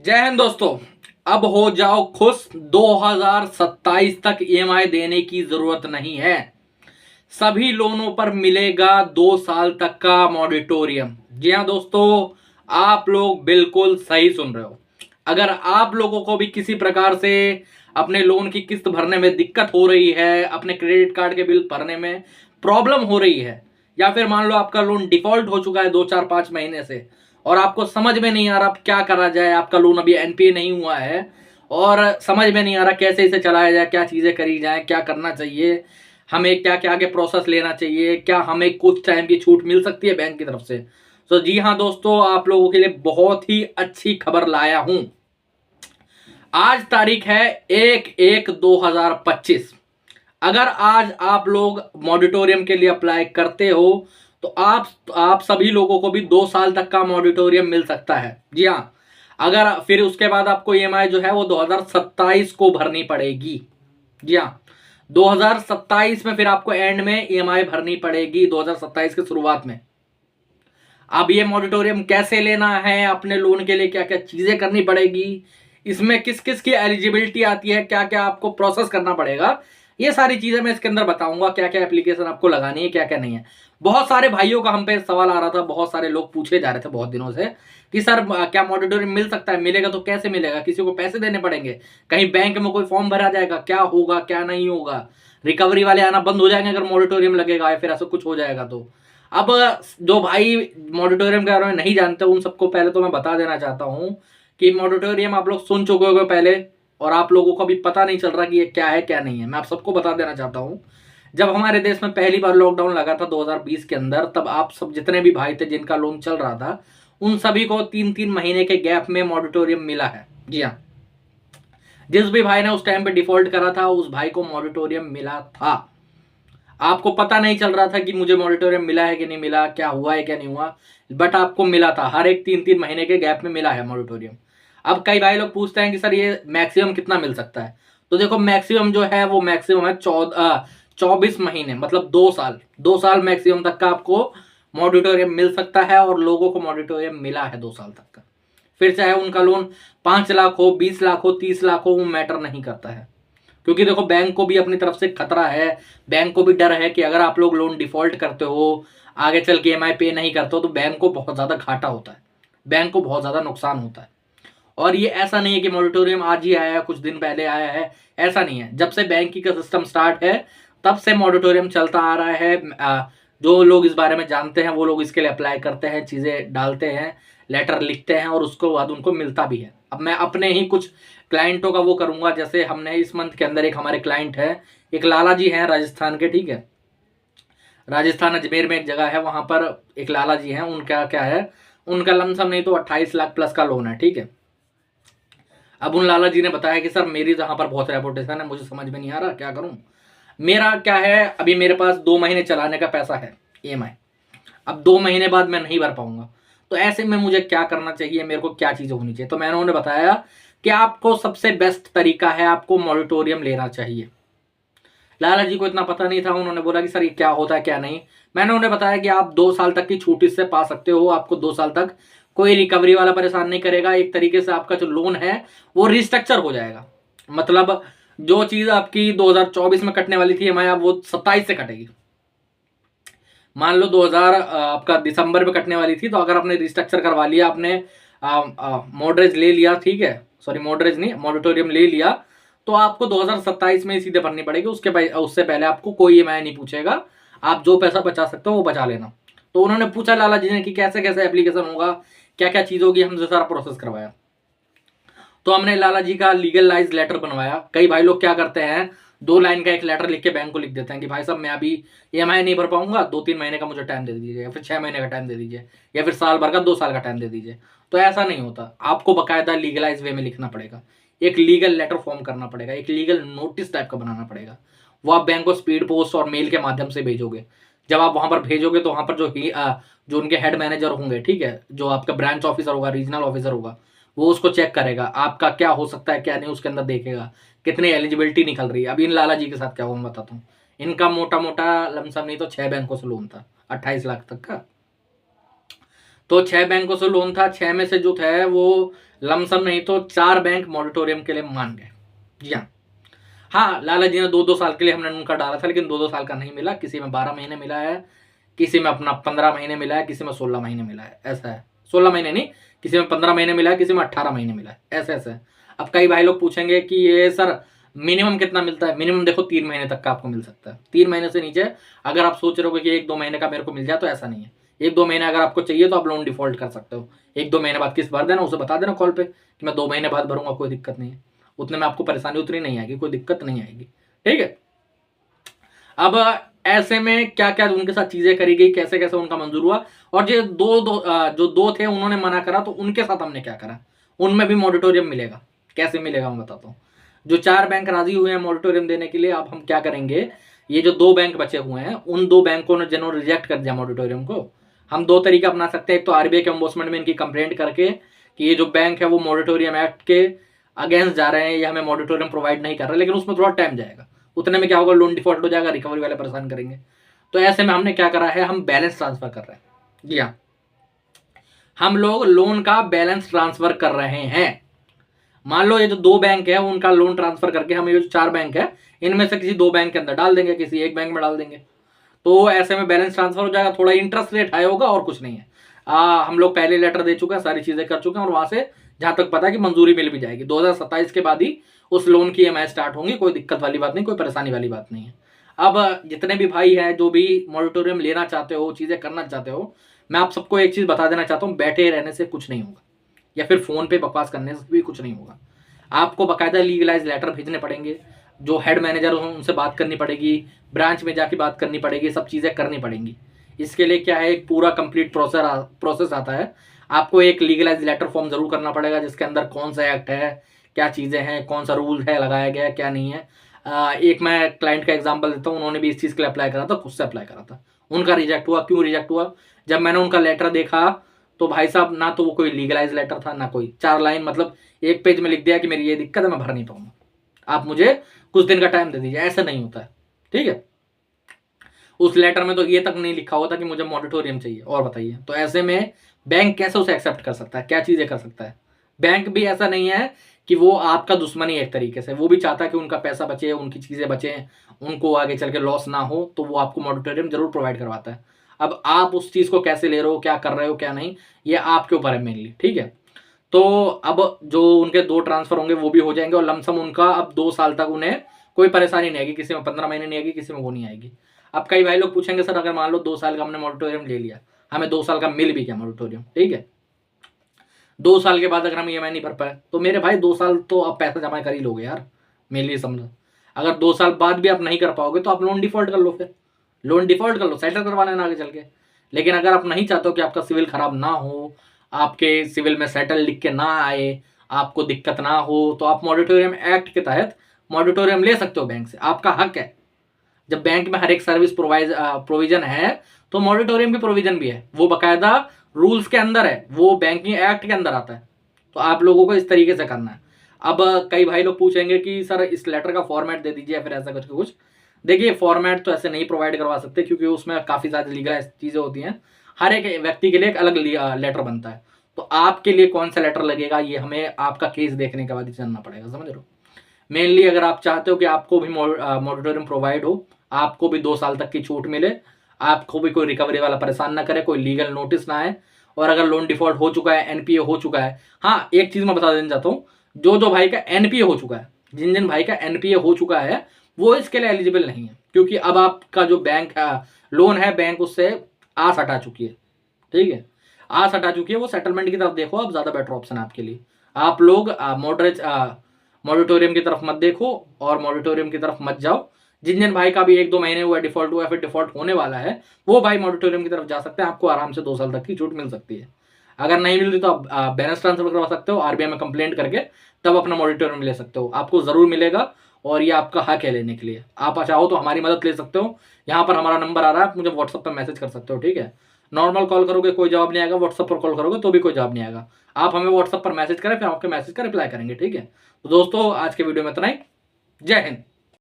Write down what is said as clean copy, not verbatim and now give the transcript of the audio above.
जय हिंद दोस्तों। अब हो जाओ खुश, 2027 तक ईएमआई देने की जरूरत नहीं है। सभी लोनों पर मिलेगा 2 साल तक का मॉडिटोरियम। जी हाँ दोस्तों, आप लोग बिल्कुल सही सुन रहे हो। अगर आप लोगों को भी किसी प्रकार से अपने लोन की किस्त भरने में दिक्कत हो रही है, अपने क्रेडिट कार्ड के बिल भरने में प्रॉब्लम हो रही है, या फिर मान लो आपका लोन डिफॉल्ट हो चुका है 2 4 5 महीने से और आपको समझ में नहीं आ रहा अब क्या करा जाए, आपका लोन अभी एनपीए नहीं हुआ है और समझ में नहीं आ रहा कैसे इसे चलाया जाए, क्या चीजें करी जाए, क्या करना चाहिए, हमें क्या क्या आगे प्रोसेस लेना चाहिए, क्या हमें कुछ टाइम की छूट मिल सकती है बैंक की तरफ से। तो जी हाँ दोस्तों, आप लोगों के लिए बहुत ही अच्छी खबर लाया हूं। आज तारीख है 1/1/2025। अगर आज आप लोग मॉडिटोरियम के लिए अप्लाई करते हो तो आप सभी लोगों को भी 2 साल तक का मॉडिटोरियम मिल सकता है। जी हाँ, अगर फिर उसके बाद आपको ईएमआई जो है वो 2027 को भरनी पड़ेगी। जी हाँ, 2027 में फिर आपको एंड में ईएमआई भरनी पड़ेगी, 2027 की शुरुआत में। अब ये मॉडिटोरियम कैसे लेना है, अपने लोन के लिए क्या क्या चीजें करनी पड़ेगी, इसमें किस किस की एलिजिबिलिटी आती है, क्या क्या आपको प्रोसेस करना पड़ेगा, ये सारी चीजें मैं इसके अंदर बताऊंगा। क्या क्या एप्लीकेशन आपको लगानी है, क्या क्या नहीं है। बहुत सारे भाइयों का हम पे सवाल आ रहा था, बहुत सारे लोग पूछे जा रहे थे बहुत दिनों से कि सर क्या मॉडिटोरियम मिल सकता है, मिलेगा तो कैसे मिलेगा, किसी को पैसे देने पड़ेंगे, कहीं बैंक में कोई फॉर्म भरा जाएगा, क्या होगा क्या नहीं होगा, रिकवरी वाले आना बंद हो जाएंगे अगर मॉडिटोरियम लगेगा या फिर ऐसा कुछ हो जाएगा तो। अब जो भाई मॉडिटोरियम के बारे में नहीं जानते उन सबको पहले तो मैं बता देना चाहता हूं कि मॉडिटोरियम आप लोग सुन चुके होंगे पहले और आप लोगों को भी पता नहीं चल रहा कि ये क्या है क्या नहीं है। मैं आप सबको बता देना चाहता हूं, जब हमारे देश में पहली बार लॉकडाउन लगा था 2020 के अंदर, तब आप सब जितने भी भाई थे जिनका लोन चल रहा था उन सभी को 3 3 महीने के गैप में मॉडिटोरियम मिला है। जी हाँ, जिस भी भाई ने उस टाइम पे डिफॉल्ट करा था उस भाई को मॉडिटोरियम मिला था। आपको पता नहीं चल रहा था कि मुझे मॉडिटोरियम मिला है कि नहीं मिला, क्या हुआ है क्या नहीं हुआ, बट आपको मिला था, हर एक 3 3 महीने के गैप में मिला है मॉडिटोरियम। अब कई भाई लोग पूछते हैं कि सर ये मैक्सिमम कितना मिल सकता है। तो देखो मैक्सिमम जो है वो मैक्सिमम है 24 महीने, मतलब 2 साल। 2 साल मैक्सिमम तक का आपको मॉडिटोरियम मिल सकता है और लोगों को मॉडिटोरियम मिला है 2 साल तक का। फिर चाहे उनका लोन 5 लाख हो, 20 लाख हो, 30 लाख हो, वो मैटर नहीं करता है। क्योंकि देखो बैंक को भी अपनी तरफ से खतरा है, बैंक को भी डर है कि अगर आप लोग लोन डिफॉल्ट करते हो, आगे चल के ईएमआई पे नहीं करते हो तो बैंक को बहुत ज्यादा घाटा होता है, बैंक को बहुत ज्यादा नुकसान होता है। और ये ऐसा नहीं है कि मॉडिटोरियम आज ही आया है, कुछ दिन पहले आया है, ऐसा नहीं है। जब से बैंकिंग का सिस्टम स्टार्ट है तब से मॉडिटोरियम चलता आ रहा है। जो लोग इस बारे में जानते हैं वो लोग इसके लिए अप्लाई करते हैं, चीजें डालते हैं, लेटर लिखते हैं और उसको बाद उनको मिलता भी है। अब मैं अपने ही कुछ क्लाइंटों का वो करूंगा, जैसे हमने इस मंथ के अंदर एक हमारे क्लाइंट है, एक लाला जी हैं राजस्थान के, ठीक है, राजस्थान अजमेर में एक जगह है, वहां पर एक लाला जी हैं, उनका क्या है, उनका लमसम नहीं तो 28 लाख प्लस का लोन है, ठीक है। अब उन लाला जी ने बताया कि सर मेरी जहां पर बहुत रेपुटेशन है, मुझे समझ में नहीं आ रहा क्या करूं। मेरा क्या है, अभी मेरे पास 2 महीने चलाने का पैसा है ईएमआई, अब 2 महीने बाद मैं नहीं भर पाऊंगा, तो ऐसे में मुझे क्या करना चाहिए, मेरे को क्या चीजें होनी चाहिए। तो मैंने उन्हें बताया कि आपको सबसे बेस्ट तरीका है, आपको मॉडिटोरियम लेना चाहिए। लाला जी को इतना पता नहीं था, उन्होंने बोला कि सर ये क्या होता है क्या नहीं। मैंने उन्हें बताया कि आप 2 साल तक की छूट इससे पा सकते हो, आपको 2 साल तक कोई रिकवरी वाला परेशान नहीं करेगा। एक तरीके से आपका जो लोन है वो रिस्ट्रक्चर हो जाएगा, मतलब जो चीज आपकी 2024 में कटने वाली थी ईएमआई, वो 27 से कटेगी। मान लो 2000 आपका दिसंबर में कटने वाली थी, तो अगर आपने रिस्ट्रक्चर करवा लिया, आपने मॉडरेज ले लिया, ठीक है, सॉरी मॉडरेज नहीं, मॉडिटोरियम ले लिया, तो आपको 2027 में ही सीधे भरनी पड़ेगी। उससे पहले आपको कोई ईएमआई नहीं पूछेगा, आप जो पैसा बचा सकते हो वो बचा लेना। तो उन्होंने पूछा लाला जी ने कि कैसे कैसे एप्लीकेशन होगा, क्या क्या चीज होगी, हमसे सारा प्रोसेस करवाया। तो हमने लाला जी का लीगलाइज लेटर बनवाया। कई भाई लोग क्या करते हैं, 2 लाइन का एक लेटर लिख के बैंक को लिख देते हैं कि भाई साहब मैं अभी ईएमआई नहीं भर पाऊंगा, 2 3 महीने का मुझे टाइम दे दीजिए, या फिर 6 महीने का टाइम दे दीजिए, या फिर साल भर का 2 साल का टाइम दे दीजिए। तो ऐसा नहीं होता, आपको बकायदा लीगलाइज वे में लिखना पड़ेगा, एक लीगल लेटर फॉर्म करना पड़ेगा, एक लीगल नोटिस टाइप का बनाना पड़ेगा। वो आप बैंक को स्पीड पोस्ट और मेल के माध्यम से भेजोगे। जब आप वहां पर भेजोगे तो वहां पर जो उनके हेड मैनेजर होंगे, ठीक है, जो आपका ब्रांच ऑफिसर होगा, रीजनल ऑफिसर होगा, वो उसको चेक करेगा, आपका क्या हो सकता है क्या नहीं, उसके अंदर देखेगा कितनी एलिजिबिलिटी निकल रही है। अब इन लाला जी के साथ क्या हुआ मैं बताता हूँ। इनका मोटा मोटा लमसम नहीं तो 6 बैंकों से लोन था 28 लाख तक का। तो 6 बैंकों से लोन था, 6 में से जो था वो लमसम नहीं तो 4 बैंक मॉडिटोरियम के लिए मान गए। जी हाँ। हाँ, लाला जी ने 2-2 साल के लिए हमने उनका डाला था, लेकिन 2-2 साल का नहीं मिला। किसी में 12 महीने मिला है, किसी में अपना 15 महीने मिला है, किसी में 16 महीने मिला है, ऐसा है। 16 महीने नहीं, किसी में 15 महीने मिला है, किसी में 18 महीने मिला है, ऐसे ऐसे है। अब कई भाई लोग पूछेंगे कि ये सर मिनिमम कितना मिलता है? मिनिमम देखो 3 महीने तक का आपको मिल सकता है। 3 महीने से नीचे अगर आप सोच रहे हो कि 1-2 महीने का मेरे को मिल जाए, तो ऐसा नहीं है। 1-2 महीने अगर आपको चाहिए तो आप लोन डिफॉल्ट कर सकते हो। 1-2 महीने बाद किस्त भर देना, उसे बता देना कॉल पे कि मैं 2 महीने बाद भरूंगा, कोई दिक्कत नहीं है। उतने में आपको परेशानी उतनी नहीं आएगी, कोई दिक्कत नहीं आएगी, ठीक है। अब ऐसे में क्या क्या उनके साथ चीजें करी गई, कैसे कैसे उनका मंजूर हुआ, और जो जो दो थे उन्होंने मना करा, तो उनके साथ हमने क्या करा, उनमें भी मॉडिटोरियम मिलेगा। कैसे मिलेगा मैं बताता हूँ। जो 4 बैंक राजी हुए हैं मॉडिटोरियम देने के लिए, अब हम क्या करेंगे, ये जो 2 बैंक बचे हुए हैं, उन 2 बैंकों ने जिन्होंने रिजेक्ट कर दिया मॉडिटोरियम को, हम 2 तरीका अपना सकते हैं। एक तो आरबीआई के ओम्बुड्समैन में इनकी कंप्लेंट करके कि ये जो बैंक है वो मॉडिटोरियम एक्ट के अगेंस्ट जा रहे हैं, ये हमें मॉडिटोरियम प्रोवाइड नहीं कर रहे, लेकिन उसमें थोड़ा टाइम जाएगा। उतने में क्या होगा, लोन डिफॉल्ट हो जाएगा, रिकवरी वाले परेशान करेंगे। तो ऐसे में हमने क्या करा है, हम बैलेंस ट्रांसफर कर रहे हैं। जी हाँ, हम लोग लोन का बैलेंस ट्रांसफर कर रहे हैं। मान लो ये जो 2 बैंक है उनका लोन ट्रांसफर करके हम ये जो 4 बैंक है इनमें से किसी 2 बैंक के अंदर डाल देंगे, किसी एक बैंक में डाल देंगे। तो ऐसे में बैलेंस ट्रांसफर हो जाएगा, थोड़ा इंटरेस्ट रेट हाई होगा और कुछ नहीं है। हम लोग पहले लेटर दे चुके हैं, सारी चीजें कर चुके हैं, और वहां से जहां तक पता है कि मंजूरी मिल भी जाएगी। 2027 के बाद ही उस लोन की ईएमआई स्टार्ट होंगी। कोई दिक्कत वाली बात नहीं, कोई परेशानी वाली बात नहीं है। अब जितने भी भाई हैं जो भी मॉडिटोरियम लेना चाहते हो, चीजें करना चाहते हो, मैं आप सबको एक चीज बता देना चाहता हूँ, बैठे रहने से कुछ नहीं होगा, या फिर फोन पे बकवास करने से भी कुछ नहीं होगा। आपको बाकायदा लीगलाइज लेटर भेजने पड़ेंगे, जो हेड मैनेजर हो उनसे बात करनी पड़ेगी, ब्रांच में जाके बात करनी पड़ेगी, सब चीज़ें करनी पड़ेंगी। इसके लिए क्या है, एक पूरा कंप्लीट प्रोसेस आता है। आपको एक लीगलाइज लेटर फॉर्म जरूर करना पड़ेगा, जिसके अंदर कौन सा एक्ट है, क्या चीज़ें हैं, कौन सा रूल है लगाया गया है, क्या नहीं है। एक मैं क्लाइंट का एग्जाम्पल देता हूँ, उन्होंने भी इस चीज़ के लिए अप्लाई करा था, खुद से अप्लाई करा था, उनका रिजेक्ट हुआ। क्यों रिजेक्ट हुआ? जब मैंने उनका लेटर देखा तो भाई साहब, ना तो वो कोई लीगलाइज लेटर था, ना कोई 4 लाइन, मतलब एक पेज में लिख दिया कि मेरी ये दिक्कत है, मैं भर नहीं पाऊंगा, आप मुझे कुछ दिन का टाइम दे दीजिए। ऐसा नहीं होता है, ठीक है। उस लेटर में तो ये तक नहीं लिखा होता कि मुझे मॉडिटोरियम चाहिए। और बताइए, तो ऐसे में बैंक कैसे उसे एक्सेप्ट कर सकता है, क्या चीजें कर सकता है? बैंक भी ऐसा नहीं है कि वो आपका दुश्मन ही, एक तरीके से वो भी चाहता है कि उनका पैसा बचे, उनकी चीजें बचे, उनको आगे चल के लॉस ना हो, तो वो आपको मॉडिटोरियम जरूर प्रोवाइड करवाता है। अब आप उस चीज को कैसे ले रहे हो, क्या कर रहे हो, क्या नहीं, ये आपके ऊपर है मेनली, ठीक है। तो अब जो उनके 2 ट्रांसफर होंगे वो भी हो जाएंगे, और लमसम उनका अब 2 साल तक उन्हें कोई परेशानी नहीं आएगी। किसी में 15 महीने नहीं आएगी, किसी में वो नहीं आएगी। अब कई भाई लोग पूछेंगे, सर अगर मान लो 2 साल का हमने मॉडिटोरियम ले लिया, हमें 2 साल का मिल भी गया मॉडिटोरियम, ठीक है, 2 साल के बाद अगर हम ईएमआई नहीं भर पाए, तो मेरे भाई 2 साल तो आप पैसा जमा कर ही लोगे यार, मेरे लिए समझो। अगर 2 साल बाद भी आप नहीं कर पाओगे तो आप लोन डिफॉल्ट कर लो, फिर लोन डिफॉल्ट कर लो, सेटल करवा लेना आगे चल के। लेकिन अगर आप नहीं चाहते हो कि आपका सिविल खराब ना हो, आपके सिविल में सेटल लिख के ना आए, आपको दिक्कत ना हो, तो आप मॉडिटोरियम एक्ट के तहत मॉडिटोरियम ले सकते हो बैंक से, आपका हक है। जब बैंक में हर एक सर्विस प्रोविजन है, तो मॉडिटोरियम की प्रोविजन भी है, वो बाकायदा रूल्स के अंदर है, वो बैंकिंग एक्ट के अंदर आता है। तो आप लोगों को इस तरीके से करना है। अब कई भाई लोग पूछेंगे कि सर इस लेटर का फॉर्मेट दे दीजिए, फिर ऐसा करके कुछ। देखिए, फॉर्मेट तो ऐसे नहीं प्रोवाइड करवा सकते, क्योंकि उसमें काफ़ी ज़्यादा लीगल चीज़ें होती हैं। हर एक व्यक्ति के लिए एक अलग लेटर बनता है। तो आपके लिए कौन सा लेटर लगेगा, ये हमें आपका केस देखने के बाद ही जानना पड़ेगा, समझ रहे हो। मेनली अगर आप चाहते हो कि आपको भी मॉडिटोरियम प्रोवाइड हो, आपको भी 2 साल तक की छूट मिले, आपको भी कोई रिकवरी वाला परेशान ना करे, कोई लीगल नोटिस ना आए, और अगर लोन डिफॉल्ट हो चुका है, एनपीए हो चुका है। हाँ, एक चीज मैं बता देना चाहता हूँ, जो भाई का एनपीए हो चुका है, जिन भाई का एनपीए हो चुका है, वो इसके लिए एलिजिबल नहीं है, क्योंकि अब आपका जो बैंक लोन है, बैंक उससे आस हटा चुकी है, ठीक है, आस हटा चुकी है। वो सेटलमेंट की तरफ देखो, अब ज्यादा बेटर ऑप्शन है आपके लिए। आप लोग मॉडिटोरियम की तरफ मत देखो, और मॉडिटोरियम की तरफ मत जाओ। जिन भाई का भी 1-2 महीने हुआ डिफॉल्ट हुआ, फिर डिफॉल्ट होने वाला है, वो भाई मॉडिटोरियम की तरफ जा सकते हैं। आपको आराम से 2 साल तक की छूट मिल सकती है। अगर नहीं मिल रही तो आप बैलेंस ट्रांसफर करवा सकते हो, आरबीआई में कंप्लेंट करके, तब अपना मॉडिटोरियम ले सकते हो। आपको जरूर मिलेगा, और ये आपका हक है लेने के लिए। आप चाहो तो हमारी मदद ले सकते हो। यहाँ पर हमारा नंबर आ रहा है, आप मुझे व्हाट्सएप पर मैसेज कर सकते हो, ठीक है। नॉर्मल कॉल करोगे कोई जवाब नहीं आएगा, व्हाट्सएप पर कॉल करोगे तो भी कोई जवाब नहीं आएगा। आप हमें व्हाट्सएप पर मैसेज करें, फिर आपके मैसेज का रिप्लाई करेंगे, ठीक है। तो दोस्तों, आज के वीडियो में इतना ही। जय हिंद।